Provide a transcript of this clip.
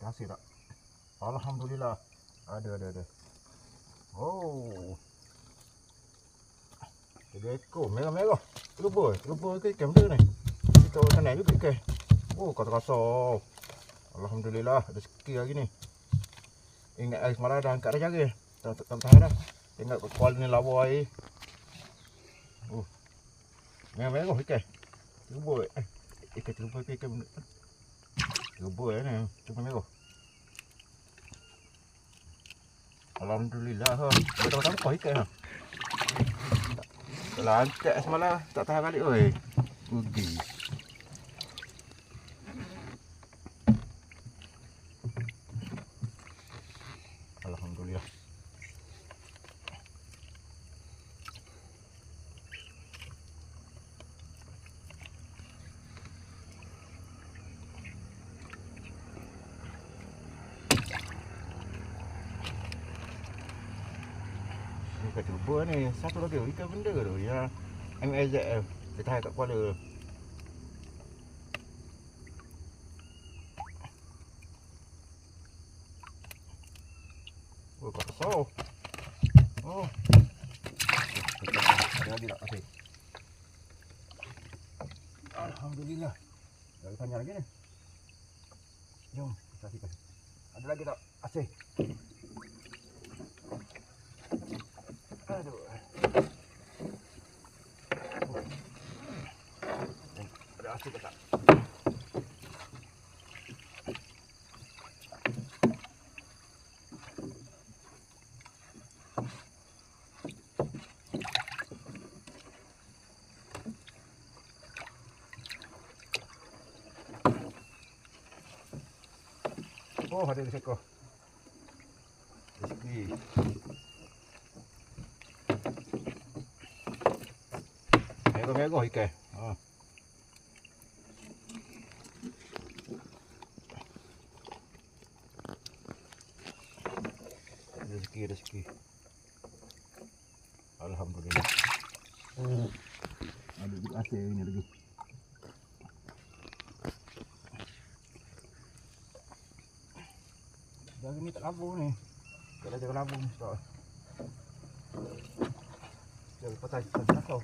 Hasil tak? Alhamdulillah. Ada. Oh. 3 ekor merah-merah. Terlupa ke ikan benda ni. Kita sana juga ikan. Oh, kasar-kasar. Alhamdulillah ada rezeki hari ni. Ingat air semalam dah angkat dah jari. Tak tahan dah. Tengok kuala ni lawa air. Oh. Merah-merah ikan. Terlupa ikan benda. Terlupa ni. Cuma merah. Alhamdulillah ha. Kita tambah ikan ha. Kalau angkat semalam tak tahan balik oi. Rugi. Alhamdulillah. Ikan cuba ni, satu lagi ikan benda tu yang MAZF dia tahan kat kepala tu. Oh, kasar. Oh. Ada lagi tak asyik? Alhamdulillah. Lagi panjang lagi ni. Jom, kita saksikan. Ada lagi tak asyik? Aduh. Ada asyik ke tak? Oh, ada seekor. Rezeki. Merah-merah ikan. Ha. Rezeki. Alhamdulillah. Ada juga asyik ni lagi. Jari ni tak labur ni. Tak ada jaga labur ni. Jari patah kasar.